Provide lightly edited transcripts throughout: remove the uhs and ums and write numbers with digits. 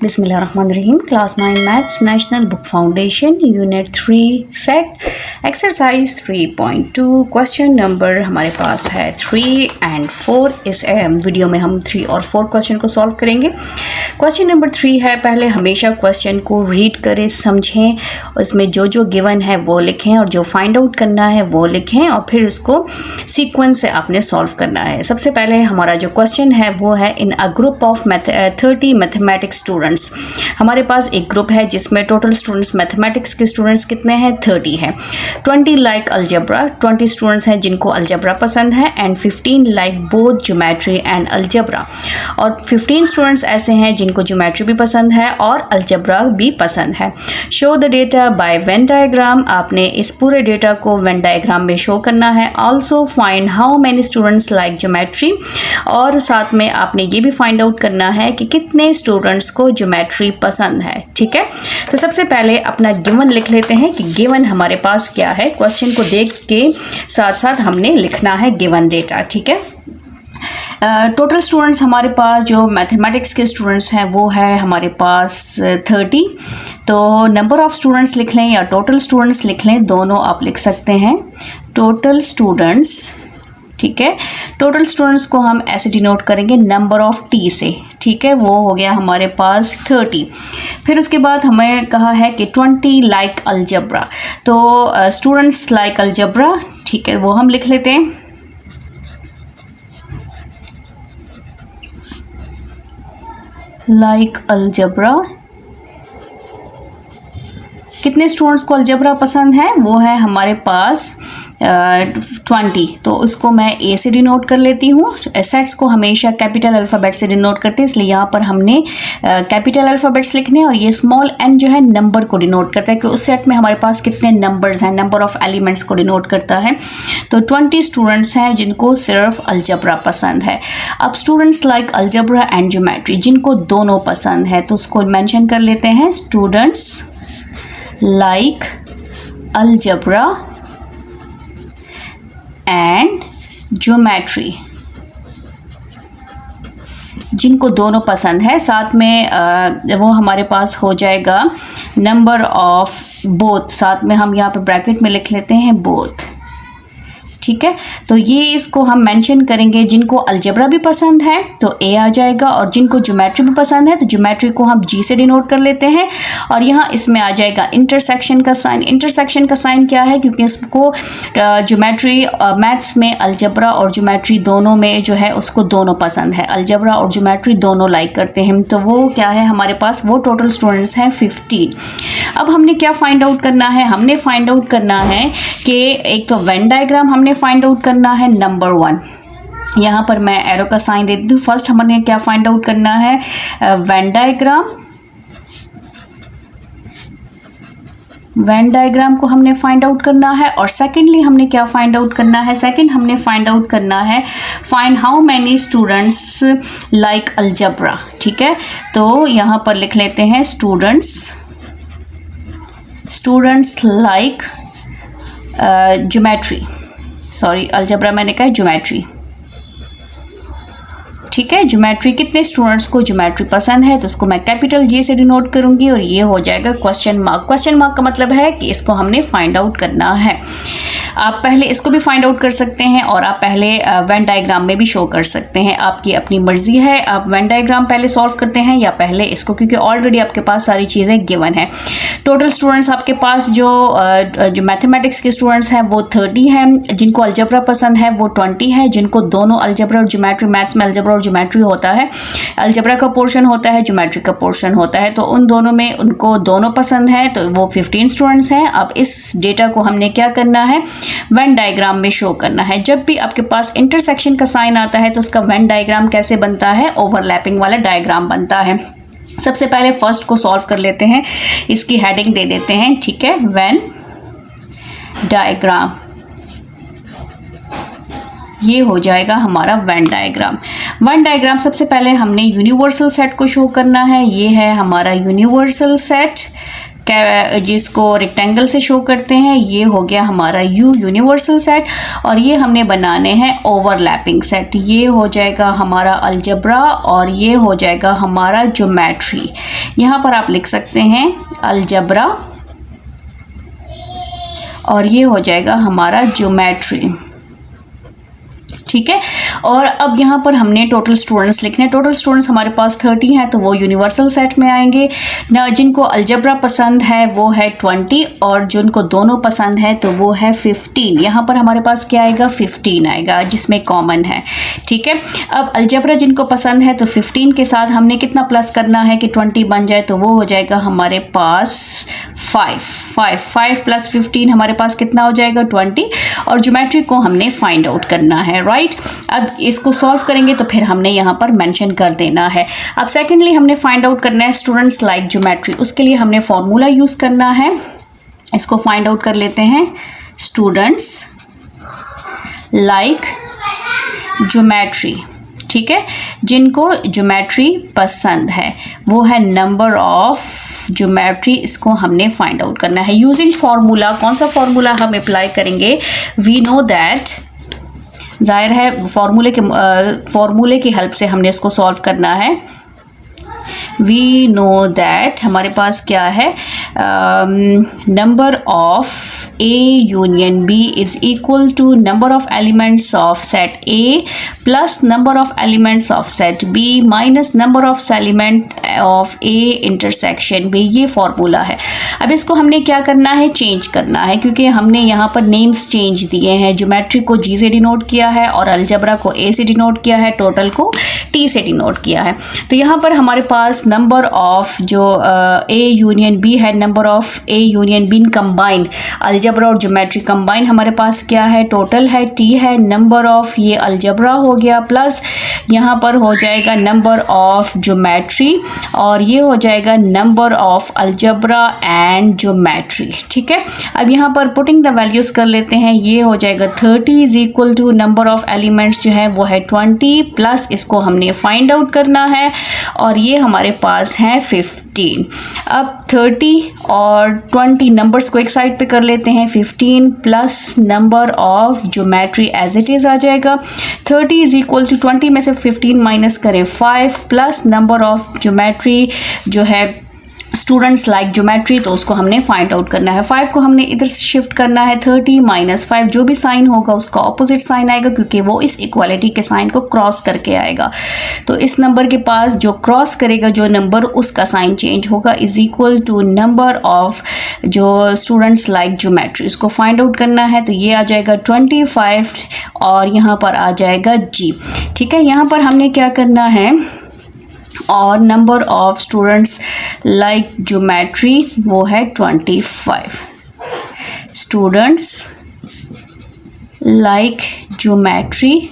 बिस्मिल्लाहिर्रहमानिर्रहीम। Class 9 maths national book foundation unit 3 set exercise 3.2 question number हमारे पास है 3 and 4। इस वीडियो में हम 3 और 4 क्वेश्चन को सॉल्व करेंगे। क्वेश्चन नंबर 3 है, पहले हमेशा क्वेश्चन को रीड करें, समझें, उसमें जो जो गिवन है वो लिखें और जो फाइंड आउट करना है वो लिखें और फिर उसको सीक्वेंस से आपने सॉल्व करना है। सबसे पहले हमारा जो क्वेश्चन है वो है, in a group of 30 mathematics students. हमारे पास एक ग्रुप है जिसमें टोटल स्टूडेंट्स मैथमेटिक्स के स्टूडेंट्स कितने हैं, 30 हैं। 20 लाइक अलजेब्रा, 20 स्टूडेंट्स हैं जिनको अलजेब्रा पसंद है, and 15 like both geometry and algebra, और 15 स्टूडेंट्स ऐसे हैं जिनको ज्योमेट्री भी पसंद है और अलजेब्रा भी पसंद है। Show the data bye Venn diagram, आपने इस पूरे डेटा को वेन डायग्राम में शो करना है। Also find how many students like geometry, और साथ में आपने ये भी फाइंड आउट करना है कि कितने स्टूडेंट्स को ज्योमेट्री पसंद है। ठीक है, तो सबसे पहले अपना गिवन लिख लेते हैं कि गिवन हमारे पास क्या है। क्वेश्चन को देख के साथ साथ हमने लिखना है गिवन डेटा। ठीक है, टोटल स्टूडेंट्स हमारे पास जो मैथमेटिक्स के स्टूडेंट्स हैं वो है हमारे पास 30। तो नंबर ऑफ़ स्टूडेंट्स लिख लें या टोटल स्टूडेंट्स लिख लें, दोनों आप लिख सकते हैं। टोटल स्टूडेंट्स, ठीक है, टोटल स्टूडेंट्स को हम ऐसे डिनोट करेंगे नंबर ऑफ़ टी से। ठीक है, वो हो गया हमारे पास 30। फिर उसके बाद हमें कहा है कि 20 लाइक अलजेब्रा, तो स्टूडेंट्स लाइक अलजेब्रा, ठीक है, वो हम लिख लेते हैं। लाइक अलजेब्रा, कितने स्टूडेंट्स को अलजेब्रा पसंद है, वो है हमारे पास 20। तो उसको मैं ए से डिनोट कर लेती हूँ। सेट्स को हमेशा कैपिटल अल्फ़ाबेट से डिनोट करते हैं, इसलिए यहाँ पर हमने कैपिटल अल्फ़ाबेट्स लिखने, और ये स्मॉल एन जो है नंबर को डिनोट करता है कि उस सेट में हमारे पास कितने नंबर्स हैं, नंबर ऑफ़ एलिमेंट्स को डिनोट करता है। तो 20 स्टूडेंट्स हैं जिनको सिर्फ अलजेब्रा पसंद है। अब students like algebra and geometry, जिनको दोनों पसंद है, तो उसको मेंशन कर लेते हैं। Students like algebra and geometry, जिनको दोनों पसंद है। साथ में वो हमारे पास हो जाएगा नंबर ऑफ बोथ, साथ में हम यहाँ पर ब्रैकेट में लिख लेते हैं बोथ। ठीक है, तो ये इसको हम मेंशन करेंगे। जिनको अलजेब्रा भी पसंद है तो ए आ जाएगा, और जिनको ज्योमेट्री भी पसंद है तो ज्योमेट्री को हम जी से डिनोट कर लेते हैं। और यहाँ इसमें आ जाएगा इंटरसेक्शन का साइन। इंटरसेक्शन का साइन क्या है, क्योंकि उसको ज्योमेट्री मैथ्स में अलजेब्रा और ज्योमेट्री दोनों में जो है उसको दोनों पसंद है, अलजेब्रा और ज्योमेट्री दोनों लाइक करते हैं। तो वो क्या है हमारे पास, वो टोटल स्टूडेंट्स हैं 15। अब हमने क्या फाइंड आउट करना है, हमने फाइंड आउट करना है कि एक तो वेन डायग्राम हमने फाइंड आउट करना है नंबर 1। यहाँ पर मैं एरो का साइन दे देती हूँ। फर्स्ट हमने क्या फाइंड आउट करना है, वेन डायग्राम। वेन डायग्राम को हमने फाइंड आउट करना है। और सेकेंडली हमने क्या फाइंड आउट करना है, सेकेंड हमने फाइंड आउट करना है find how many students like algebra. ठीक है, तो यहाँ पर लिख लेते हैं students like geometry, sorry algebra मैंने कहा ज्योमेट्री। ठीक है, ज्योमेट्री, कितने स्टूडेंट्स को ज्योमेट्री पसंद है, तो उसको मैं कैपिटल जे से डिनोट करूंगी, और ये हो जाएगा क्वेश्चन मार्क। क्वेश्चन मार्क का मतलब है कि इसको हमने फाइंड आउट करना है। आप पहले इसको भी फाइंड आउट कर सकते हैं और आप पहले वेन डायग्राम में भी शो कर सकते हैं, आपकी अपनी मर्जी है। आप वेन डायग्राम पहले सॉल्व करते हैं या पहले इसको, क्योंकि ऑलरेडी आपके पास सारी चीज़ें गिवन है। टोटल स्टूडेंट्स आपके पास जो मैथमेटिक्स के स्टूडेंट्स हैं वो 30 हैं, जिनको अलजेब्रा पसंद है वो 20 है, जिनको दोनों अलजेब्रा और ज्योमेट्री, मैथ्स में अलजेब्रा और ज्योमेट्री होता है, अलजेब्रा का पोर्शन होता है, ज्योमेट्री का पोर्शन होता है, तो उन दोनों में उनको दोनों पसंद है, तो वो 15 स्टूडेंट्स हैं। अब इस डेटा को हमने क्या करना है, वेन डायग्राम में शो करना है। जब भी आपके पास इंटरसेक्शन का साइन आता है तो उसका वेन डायग्राम कैसे बनता है, ओवरलैपिंग वाला डायग्राम बनता है। सबसे पहले फर्स्ट को सॉल्व कर लेते हैं, इसकी हेडिंग दे देते हैं। ठीक है, वेन डायग्राम, ये हो जाएगा हमारा वेन डायग्राम। वेन डायग्राम सबसे पहले हमने यूनिवर्सल सेट को शो करना है। ये है हमारा यूनिवर्सल सेट। जिसको रेक्टेंगल से शो करते हैं, ये हो गया हमारा यू यूनिवर्सल सेट, और ये हमने बनाने हैं ओवरलैपिंग सेट। ये हो जाएगा हमारा अलजेब्रा और ये हो जाएगा हमारा ज्योमेट्री। यहाँ पर आप लिख सकते हैं अलजेब्रा और ये हो जाएगा हमारा ज्योमेट्री, ठीक है। और अब यहाँ पर हमने टोटल स्टूडेंट्स लिखने हैं। टोटल स्टूडेंट्स हमारे पास 30 हैं, तो वो यूनिवर्सल सेट में आएंगे ना। जिनको अलजेब्रा पसंद है वो है 20 और जिनको दोनों पसंद है तो वो है 15। यहाँ पर हमारे पास क्या आएगा, 15 आएगा जिसमें कॉमन है, ठीक है। अब अलजेब्रा जिनको पसंद है तो 15 के साथ हमने कितना प्लस करना है कि 20 बन जाए, तो वो हो जाएगा हमारे पास 5 प्लस 15 हमारे पास कितना हो जाएगा, 20। और ज्योमेट्री को हमने फाइंड आउट करना है, राइट। अब इसको सॉल्व करेंगे तो फिर हमने यहाँ पर मेंशन कर देना है। अब सेकेंडली हमने फाइंड आउट करना है स्टूडेंट्स लाइक ज्योमेट्री। उसके लिए हमने फॉर्मूला यूज़ करना है। इसको फाइंड आउट कर लेते हैं। स्टूडेंट्स लाइक ज्योमेट्री, ठीक है। जिनको ज्योमेट्री पसंद है वो है नंबर ऑफ ज्योमेट्री, इसको हमने फाइंड आउट करना है यूजिंग फॉर्मूला। कौन सा फॉर्मूला हम अप्लाई करेंगे, वी नो दैट, जाहिर है फॉर्मूले की हेल्प से हमने इसको सॉल्व करना है। वी नो दैट हमारे पास क्या है, number of A union B is equal to number of elements of set A plus number of elements of set B minus number of element of A intersection B. ये formula है। अब इसको हमने क्या करना है, चेंज करना है, क्योंकि हमने यहाँ पर नेम्स चेंज दिए हैं। ज्योमेट्री को जी से डिनोट किया है और अलजेब्रा को ए से डिनोट किया है, टोटल को टी से डिनोट किया है। तो यहाँ पर हमारे पास नंबर ऑफ जो ए यूनियन बी है, number of A union B combined, algebra और ज्योमेट्री कंबाइंड हमारे पास क्या है, टोटल है टी है। नंबर ऑफ ये अलजेब्रा हो गया प्लस यहाँ पर हो जाएगा नंबर ऑफ ज्योमेट्री और ये हो जाएगा number of algebra and geometry, ठीक है। अब यहाँ पर पुटिंग द वैल्यूज कर लेते हैं। ये हो जाएगा 30 is equal to number of elements जो है वो है 20 प्लस इसको हमने फाइंड आउट करना है और ये हमारे पास है 15। अब 30 और 20 नंबर्स को एक साइड पे कर लेते हैं। 15 plus number of geometry as it is आ जाएगा। 30 इज इक्वल टू 20 में से 15 माइनस करें 5 प्लस नंबर ऑफ ज्योमेट्री जो है स्टूडेंट्स लाइक ज्योमेट्री, तो उसको हमने फाइंड आउट करना है। 5 को हमने इधर से शिफ्ट करना है। 30 माइनस 5 जो भी साइन होगा उसका ऑपोजिट साइन आएगा, क्योंकि वो इस इक्वालिटी के साइन को क्रॉस करके आएगा। तो इस नंबर के पास जो क्रॉस करेगा जो नंबर, उसका साइन चेंज होगा, is equal to number of जो स्टूडेंट्स लाइक ज्योमेट्री। इसको फाइंड आउट करना है तो ये आ जाएगा 25 और यहाँ पर आ जाएगा जी, ठीक है। यहाँ पर हमने क्या करना है, और number of students like geometry वो है 25। स्टूडेंट्स लाइक ज्योमेट्री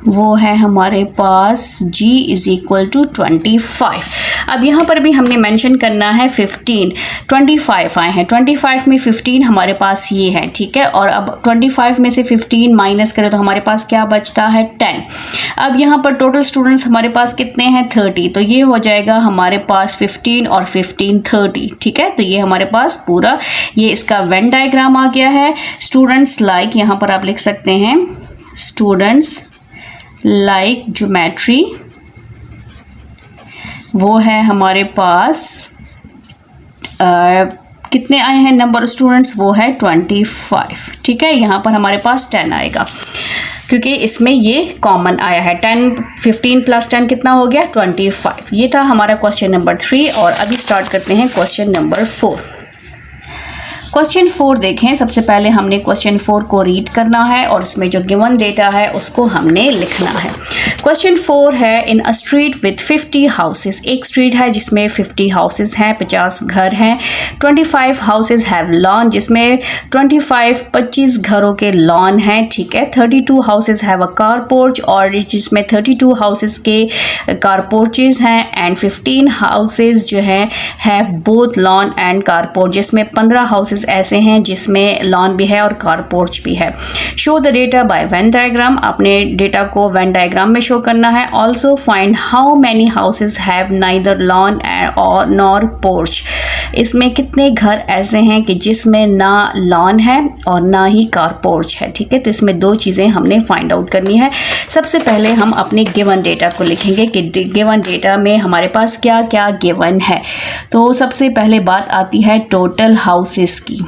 वो है हमारे पास जी इज इक्वल टू 25। अब यहाँ पर भी हमने मेंशन करना है 15, 25 आए हैं, 25 में 15 हमारे पास ये है, ठीक है। और अब 25 में से 15 माइनस करें तो हमारे पास क्या बचता है, 10। अब यहाँ पर टोटल स्टूडेंट्स हमारे पास कितने हैं, 30, तो ये हो जाएगा हमारे पास 15 और 15 30, ठीक है। तो ये हमारे पास पूरा ये इसका वेन डायग्राम आ गया है। स्टूडेंट्स लाइक यहाँ पर आप लिख सकते हैं स्टूडेंट्स लाइक ज्योमेट्री वो है हमारे पास कितने आए हैं नंबर स्टूडेंट्स, वो है 25, ठीक है। यहाँ पर हमारे पास 10 आएगा क्योंकि इसमें ये कॉमन आया है। 10 15 प्लस 10 कितना हो गया, 25। ये था हमारा क्वेश्चन नंबर 3 और अभी स्टार्ट करते हैं क्वेश्चन नंबर 4। क्वेश्चन 4 देखें। सबसे पहले हमने क्वेश्चन 4 को रीड करना है और इसमें जो गिवन डेटा है उसको हमने लिखना है। क्वेश्चन 4 है, in a street with 50 houses, एक स्ट्रीट है जिसमें 50 हाउसेस हैं, 50 घर हैं। 25 हाउसेस हैव लॉन, जिसमें 25 घरों के लॉन हैं, ठीक है। 32 houses have a car porch, और जिसमें 32 हाउसेस के कार पोर्चेज हैं। एंड 15 हाउसेस जो हैं have both lawn and car porch, जिसमें 15 हाउसेस ऐसे हैं जिसमें लॉन भी है और कार पोर्च भी है। Show the data bye Venn diagram, आपने डेटा को वेन डायग्राम में शो शो करना है। Also find how many houses have neither lawn और नॉर पोर्च। इसमें कितने घर ऐसे हैं कि जिसमें ना लॉन है और ना ही कार पोर्च है। ठीक है, तो इसमें दो चीज़ें हमने फाइंड आउट करनी है। सबसे पहले हम अपने गिवन डेटा को लिखेंगे कि गिवन डेटा में हमारे पास क्या क्या गिवन है। तो सबसे पहले बात आती है टोटल हाउसेस की।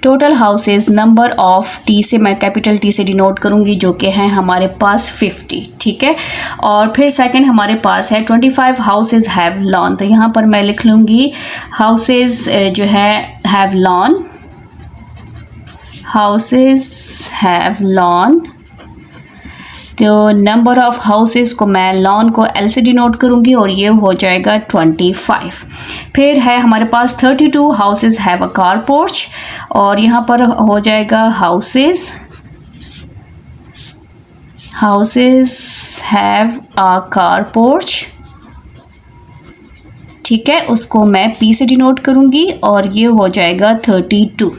Total houses number of T से मैं कैपिटल टी से डिनोट करूंगी, जो कि है हमारे पास 50। ठीक है, और फिर सेकंड हमारे पास है 25 हाउसेस हैव लॉन। तो यहाँ पर मैं लिख लूँगी हाउसेस जो है have lawn, houses have lawn. तो नंबर ऑफ हाउसेस को मैं लॉन को एल से डिनोट करूंगी और ये हो जाएगा 25। फिर है हमारे पास 32 houses have a car porch, और यहाँ पर हो जाएगा houses have a car porch. ठीक है, उसको मैं पी से डिनोट करूंगी और ये हो जाएगा 32।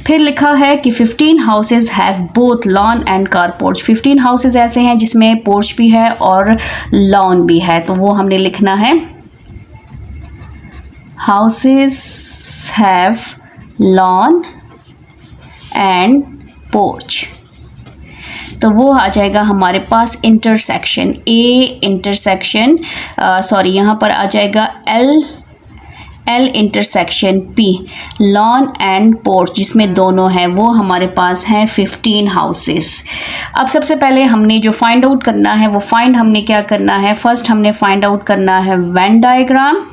फिर लिखा है कि 15 houses have both lawn and car porch. 15 houses ऐसे हैं जिसमें पोर्च भी है और लॉन भी है, तो वो हमने लिखना है houses have lawn and porch. तो वो आ जाएगा हमारे पास इंटरसेक्शन ए इंटरसेक्शन सॉरी यहाँ पर आ जाएगा L intersection P, lawn and porch जिसमें दोनों हैं, वो हमारे पास हैं 15 हाउसेस। अब सबसे पहले हमने जो फाइंड आउट करना है वो हमने क्या करना है, फर्स्ट हमने फाइंड आउट करना है वेन डायग्राम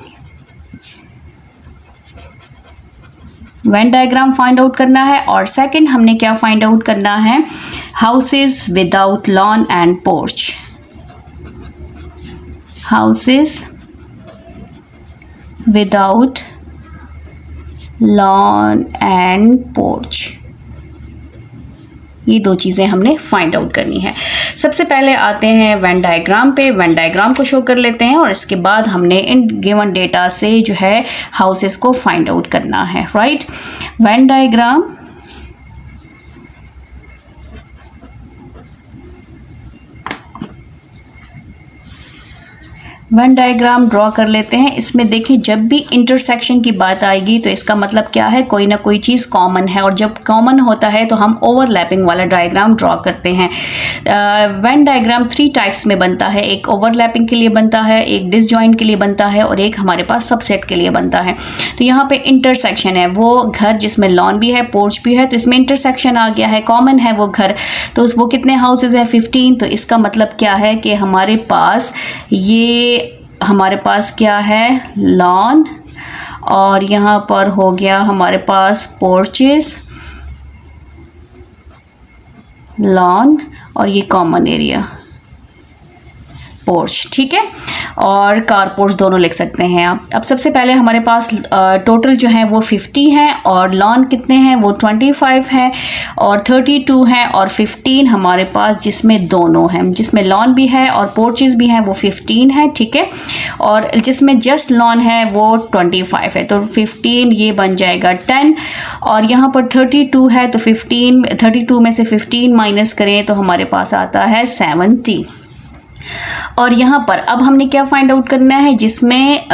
फाइंड आउट करना है, और सेकंड हमने क्या फाइंड आउट करना है, houses without lawn and porch. Houses without lawn and porch, ये दो चीज़ें हमने फाइंड आउट करनी है। सबसे पहले आते हैं वेन डायग्राम पे। वेन डायग्राम को शो कर लेते हैं और इसके बाद हमने इन गिवन डेटा से जो है हाउसेस को फाइंड आउट करना है। Right, Venn diagram Venn diagram draw कर लेते हैं। इसमें देखिए जब भी इंटरसेक्शन की बात आएगी तो इसका मतलब क्या है, कोई ना कोई चीज़ कॉमन है, और जब कॉमन होता है तो हम ओवरलैपिंग वाला डायग्राम ड्रॉ करते हैं। वेन डायग्राम 3 टाइप्स में बनता है, एक ओवरलैपिंग के लिए बनता है, एक डिसजॉइंट के लिए बनता है, और एक हमारे पास सबसेट के लिए बनता है। तो यहाँ पे इंटरसेक्शन है, वो घर जिसमें लॉन भी है पोर्च भी है, तो इसमें इंटरसेक्शन आ गया है, कॉमन है वो घर, तो वो कितने हाउसेज है 15। तो इसका मतलब क्या है कि हमारे पास क्या है, लॉन, और यहाँ पर हो गया हमारे पास पोर्चेस, लॉन, और ये कॉमन एरिया पोर्च। ठीक है, और कार पोर्च दोनों लिख सकते हैं आप। अब सबसे पहले हमारे पास टोटल जो है वो 50 हैं, और लॉन कितने हैं, वो 25 है, और 32 हैं, और 15 हमारे पास जिसमें दोनों हैं, जिसमें लॉन भी है और पोर्चेस भी हैं, वो 15 है। ठीक है, और जिसमें जस्ट लॉन है वो 25 है, तो 15 ये बन जाएगा 10, और यहाँ पर 32 है, तो 32 में से 15 माइनस करें तो हमारे पास आता है 70। और यहाँ पर अब हमने क्या फाइंड आउट करना है, जिसमें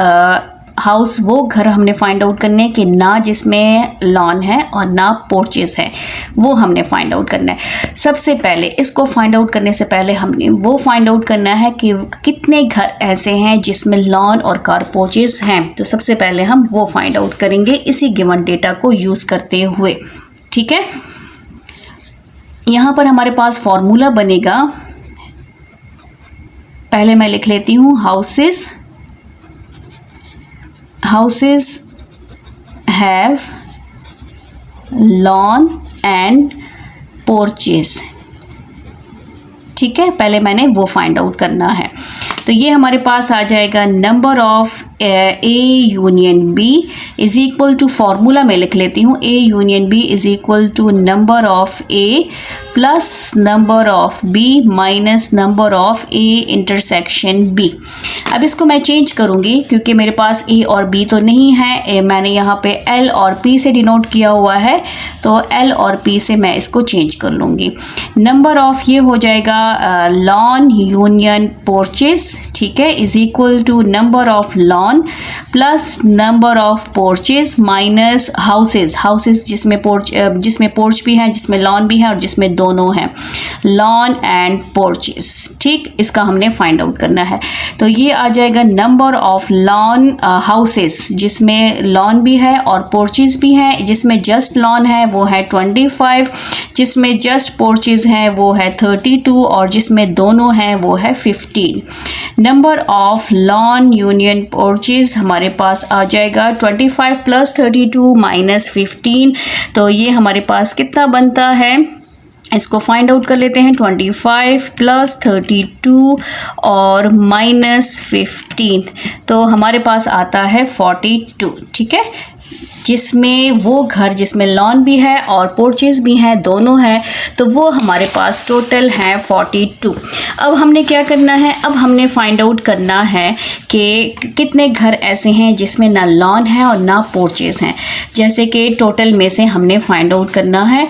हाउस, वो घर हमने फाइंड आउट करने कि ना जिसमें लॉन है और ना पोर्चेस है, वो हमने फाइंड आउट करना है। सबसे पहले इसको फाइंड आउट करने से पहले हमने वो फाइंड आउट करना है कि कितने घर ऐसे हैं जिसमें लॉन और कार पोर्चेस हैं। तो सबसे पहले हम वो फाइंड आउट करेंगे इसी गिवन डेटा को यूज़ करते हुए। ठीक है, यहाँ पर हमारे पास फॉर्मूला बनेगा, पहले मैं लिख लेती हूँ हाउसेस हैव लॉन एंड पोर्चेस। ठीक है, पहले मैंने वो फाइंड आउट करना है। तो ये हमारे पास आ जाएगा number of A union B is equal to, formula में लिख लेती हूँ, A union B is equal to number of A plus number of B minus number of A intersection B. अब इसको मैं चेंज करूँगी क्योंकि मेरे पास ए और बी तो नहीं है, मैंने यहाँ पे एल और पी से डिनोट किया हुआ है, तो एल और पी से मैं इसको चेंज कर लूँगी। नंबर ऑफ ये हो जाएगा लॉन यूनियन पोर्चेस, ठीक है, is equal to number of lawn plus number of porches minus houses, houses जिसमें पोर्च भी है, जिसमें लॉन भी है और जिसमें दोनों हैं, लॉन एंड पोर्चेस। ठीक, इसका हमने फाइंड आउट करना है। तो ये आ जाएगा नंबर ऑफ लॉन हाउसेस जिसमें लॉन भी है और पोर्चेस भी है। जिसमें जस्ट लॉन है वो है 25, जिसमें जस्ट पोर्चेस है वो है 32 और जिसमें दोनों हैं वो है 15। नंबर ऑफ लॉन यूनियन पोर्चेस हमारे पास आ जाएगा 25 प्लस 32 माइनस 15। तो ये हमारे पास कितना बनता है, इसको फाइंड आउट कर लेते हैं। 25 प्लस 32 और माइनस 15, तो हमारे पास आता है 42। ठीक है, जिसमें वो घर जिसमें लॉन भी है और पोर्चेस भी हैं, दोनों हैं, तो वो हमारे पास टोटल है 42। अब हमने क्या करना है, अब हमने फाइंड आउट करना है कि कितने घर ऐसे हैं जिसमें ना लॉन है और ना पोर्चेस हैं। जैसे कि टोटल में से हमने फाइंड आउट करना है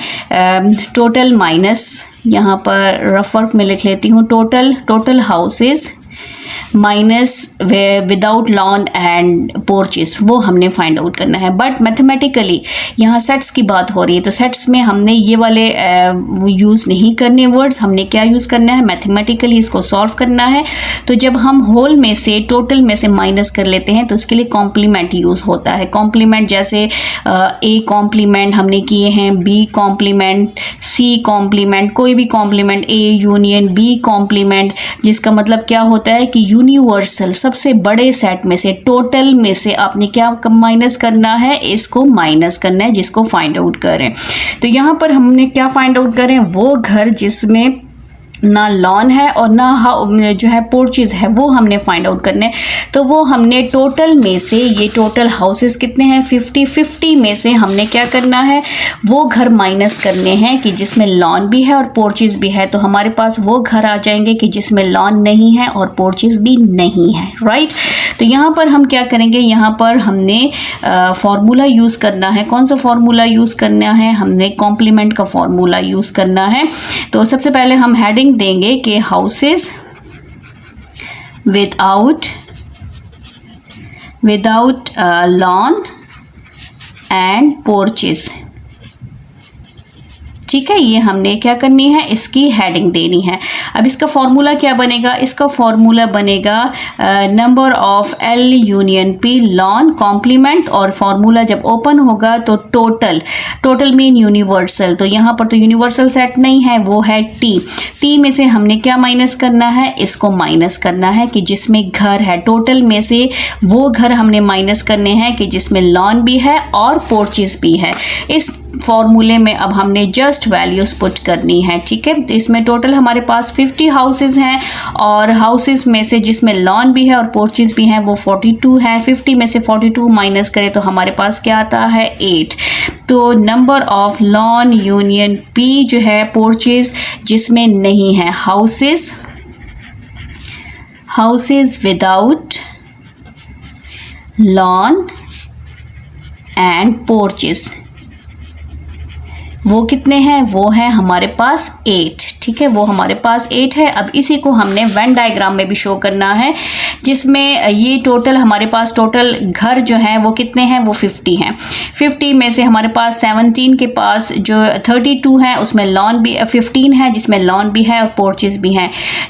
टोटल माइनस, यहाँ पर रफ वर्क में लिख लेती हूँ, total houses minus without lawn and porches, वो हमने फाइंड आउट करना है। बट मैथमेटिकली यहाँ सेट्स की बात हो रही है, तो सेट्स में हमने ये वाले यूज़ नहीं करने वर्ड्स, हमने क्या यूज़ करना है, मैथमेटिकली इसको सॉल्व करना है। तो जब हम होल में से टोटल में से माइनस कर लेते हैं तो उसके लिए कॉम्प्लीमेंट यूज़ होता है। कॉम्प्लीमेंट जैसे ए कॉम्प्लीमेंट हमने किए हैं, बी कॉम्प्लीमेंट, सी कॉम्प्लीमेंट, कोई भी complement, A union B complement, जिसका मतलब क्या होता है कि यूनिवर्सल सबसे बड़े सेट में से टोटल में से आपने क्या माइनस करना है, इसको माइनस करना है जिसको फाइंड आउट करें। तो यहाँ पर हमने क्या फाइंड आउट करें, वो घर जिसमें ना लॉन है और ना जो है पोर्चेज है, वो हमने फाइंड आउट करने। तो वो हमने टोटल में से, ये टोटल हाउसेस कितने हैं 50 में से हमने क्या करना है, वो घर माइनस करने हैं कि जिसमें लॉन भी है और पोर्चेज भी है। तो हमारे पास वो घर आ जाएंगे कि जिसमें लॉन नहीं है और पोर्चेज भी नहीं है, राइट। तो यहाँ पर हम क्या करेंगे, यहाँ पर हमने फॉर्मूला यूज़ करना है। कौन सा फॉर्मूला यूज़ करना है, हमने कॉम्प्लीमेंट का फॉर्मूला यूज़ करना है। तो सबसे पहले हम हेडिंग देंगे कि हाउसेस विदाउट लॉन एंड पोर्चेस। ठीक है, ये हमने क्या करनी है, इसकी हेडिंग देनी है। अब इसका फॉर्मूला क्या बनेगा, इसका फॉर्मूला बनेगा number of L union P lawn complement, और फॉर्मूला जब ओपन होगा तो टोटल मीन यूनिवर्सल। तो यहाँ पर तो यूनिवर्सल सेट नहीं है, वो है टी में से हमने क्या माइनस करना है, इसको माइनस करना है कि जिसमें घर है। टोटल में से वो घर हमने माइनस करने हैं कि जिसमें लॉन भी है और पोर्चेस भी है। इस फॉर्मूले में अब हमने जस्ट वैल्यूज पुट करनी है। ठीक है, तो इसमें टोटल हमारे पास 50 हाउसेस हैं और हाउसेस में से जिसमें लॉन भी है और पोर्चेस भी हैं वो 42 है। 50 में से 42 माइनस करें तो हमारे पास क्या आता है 8। तो number of lawn union P जो है पोर्चेस जिसमें नहीं है, houses without lawn and porches, वो कितने हैं, वो है हमारे पास 8। ठीक है, वो हमारे पास 8 है। अब इसी को हमने वेन डायग्राम में भी शो करना है, जिसमें ये टोटल हमारे पास टोटल घर जो है वो कितने हैं, वो 50 हैं। 50 में से हमारे पास 17 के पास जो 32 है उसमें लॉन भी, 15 है जिसमें लॉन भी है और पोर्चेस भी हैं।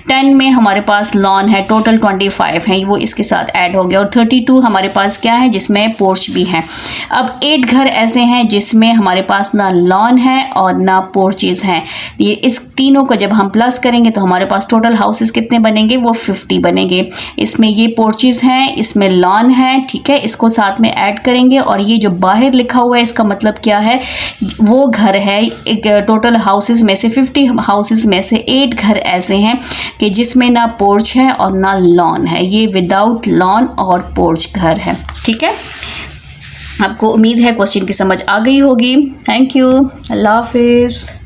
10 में हमारे पास लॉन है, टोटल 25 है, वो इसके साथ ऐड हो गया, और 32 हमारे पास क्या है, जिसमें पोर्च भी है। अब 8 घर ऐसे हैं जिसमें हमारे पास ना लॉन है और ना पोर्चेस हैं। ये इस तीनों को जब हम प्लस करेंगे तो हमारे पास टोटल हाउसेस कितने बनेंगे, वो 50 बनेंगे। इसमें ये पोर्चेस हैं, इसमें लॉन है, ठीक है, इसको साथ में ऐड करेंगे। और ये जो बाहर लिखा हुआ है इसका मतलब क्या है, वो घर है, एक टोटल हाउसेस में से 50 हाउसेस में से 8 घर ऐसे हैं कि जिसमें ना पोर्च है और ना लॉन है। ये विदाउट लॉन और पोर्च घर है। ठीक है, आपको उम्मीद है क्वेश्चन की समझ आ गई होगी। थैंक यू, अल्लाह हाफिज़।